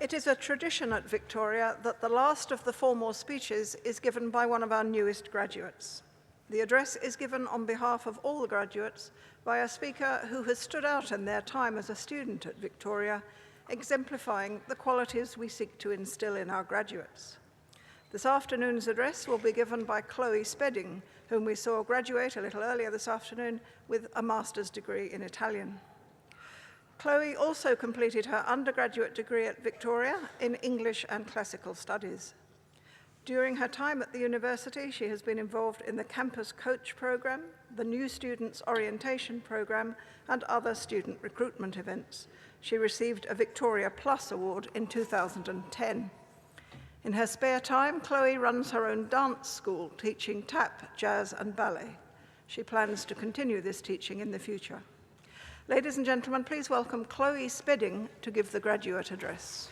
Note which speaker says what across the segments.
Speaker 1: It is a tradition at Victoria that the last of the formal speeches is given by one of our newest graduates. The address is given on behalf of all the graduates by a speaker who has stood out in their time as a student at Victoria, exemplifying the qualities we seek to instill in our graduates. This afternoon's address will be given by Chloe Spedding, whom we saw graduate a little earlier this afternoon with a master's degree in Italian. Chloe also completed her undergraduate degree at Victoria in English and Classical Studies. During her time at the university, she has been involved in the Campus Coach program, the New Students Orientation program, and other student recruitment events. She received a Victoria Plus Award in 2010. In her spare time, Chloe runs her own dance school, teaching tap, jazz, and ballet. She plans to continue this teaching in the future. Ladies and gentlemen, please welcome Chloe Spedding to give the graduate address.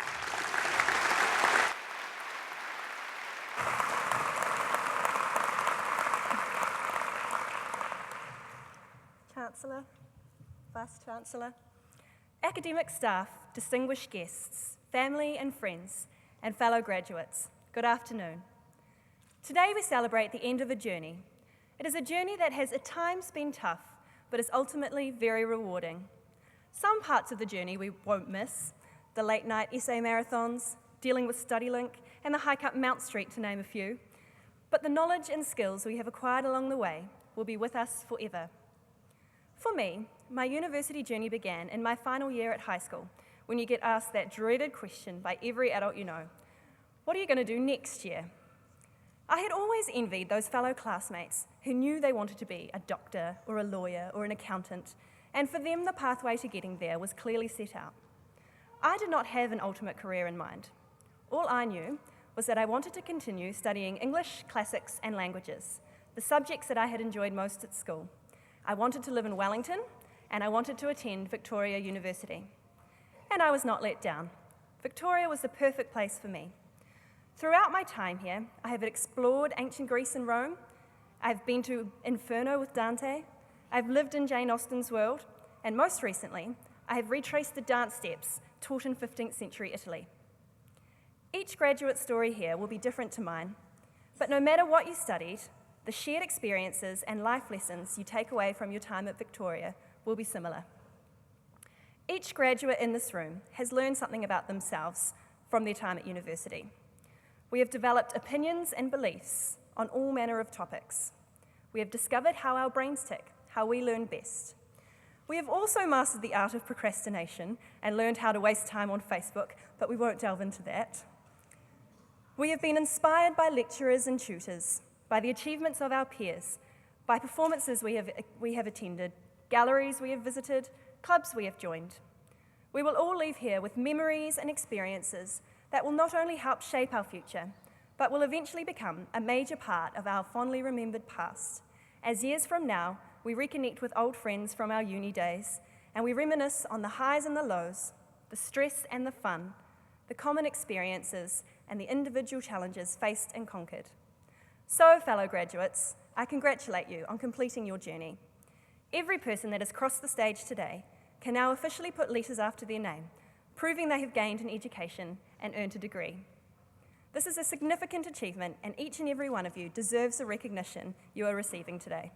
Speaker 2: Chancellor, Vice-Chancellor, academic staff, distinguished guests, family and friends, and fellow graduates, good afternoon. Today we celebrate the end of a journey. It is a journey that has at times been tough, but is ultimately very rewarding. Some parts of the journey we won't miss, the late night essay marathons, dealing with StudyLink, and the hike up Mount Street, to name a few. But the knowledge and skills we have acquired along the way will be with us forever. For me, my university journey began in my final year at high school, when you get asked that dreaded question by every adult you know: what are you going to do next year? I had always envied those fellow classmates who knew they wanted to be a doctor or a lawyer or an accountant, and for them the pathway to getting there was clearly set out. I did not have an ultimate career in mind. All I knew was that I wanted to continue studying English, classics, and languages, the subjects that I had enjoyed most at school. I wanted to live in Wellington, and I wanted to attend Victoria University. And I was not let down. Victoria was the perfect place for me. Throughout my time here, I have explored ancient Greece and Rome. I've been to Inferno with Dante. I've lived in Jane Austen's world. And most recently, I have retraced the dance steps taught in 15th century Italy. Each graduate story here will be different to mine, but no matter what you studied, the shared experiences and life lessons you take away from your time at Victoria will be similar. Each graduate in this room has learned something about themselves from their time at university. We have developed opinions and beliefs on all manner of topics. We have discovered how our brains tick, how we learn best. We have also mastered the art of procrastination and learned how to waste time on Facebook, but we won't delve into that. We have been inspired by lecturers and tutors, by the achievements of our peers, by performances we have attended, galleries we have visited, clubs we have joined. We will all leave here with memories and experiences that will not only help shape our future, but will eventually become a major part of our fondly remembered past. As years from now, we reconnect with old friends from our uni days, and we reminisce on the highs and the lows, the stress and the fun, the common experiences, and the individual challenges faced and conquered. So, fellow graduates, I congratulate you on completing your journey. Every person that has crossed the stage today can now officially put letters after their name, proving they have gained an education and earned a degree. This is a significant achievement, and each and every one of you deserves the recognition you are receiving today.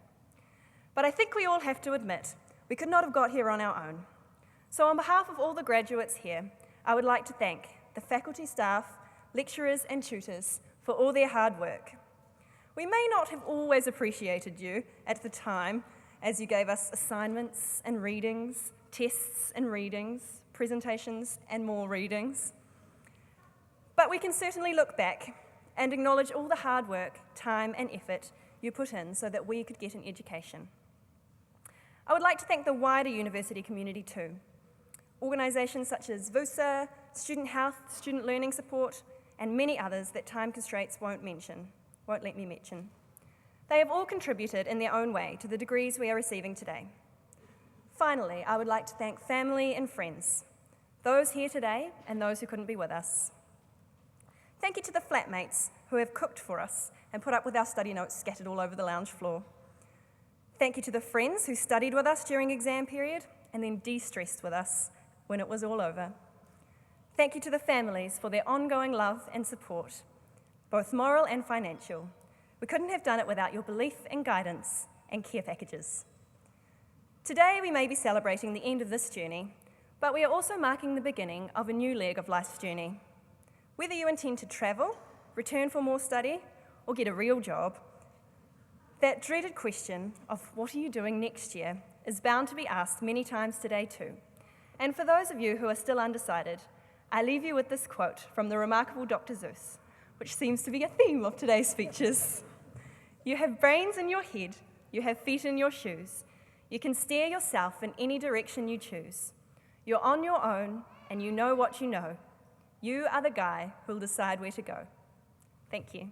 Speaker 2: But I think we all have to admit, we could not have got here on our own. So on behalf of all the graduates here, I would like to thank the faculty staff, lecturers and tutors for all their hard work. We may not have always appreciated you at the time, as you gave us assignments and readings, tests and readings, presentations and more readings. But we can certainly look back and acknowledge all the hard work, time and effort you put in so that we could get an education. I would like to thank the wider university community too. Organisations such as VUSA, Student Health, Student Learning Support, and many others that time constraints won't let me mention. They have all contributed in their own way to the degrees we are receiving today. Finally, I would like to thank family and friends, those here today and those who couldn't be with us. Thank you to the flatmates who have cooked for us and put up with our study notes scattered all over the lounge floor. Thank you to the friends who studied with us during exam period and then de-stressed with us when it was all over. Thank you to the families for their ongoing love and support, both moral and financial. We couldn't have done it without your belief and guidance and care packages. Today we may be celebrating the end of this journey, but we are also marking the beginning of a new leg of life's journey. Whether you intend to travel, return for more study, or get a real job, that dreaded question of what are you doing next year is bound to be asked many times today too. And for those of you who are still undecided, I leave you with this quote from the remarkable Dr. Seuss, which seems to be a theme of today's speeches. You have brains in your head, you have feet in your shoes. You can steer yourself in any direction you choose. You're on your own and you know what you know. You are the guy who'll decide where to go. Thank you.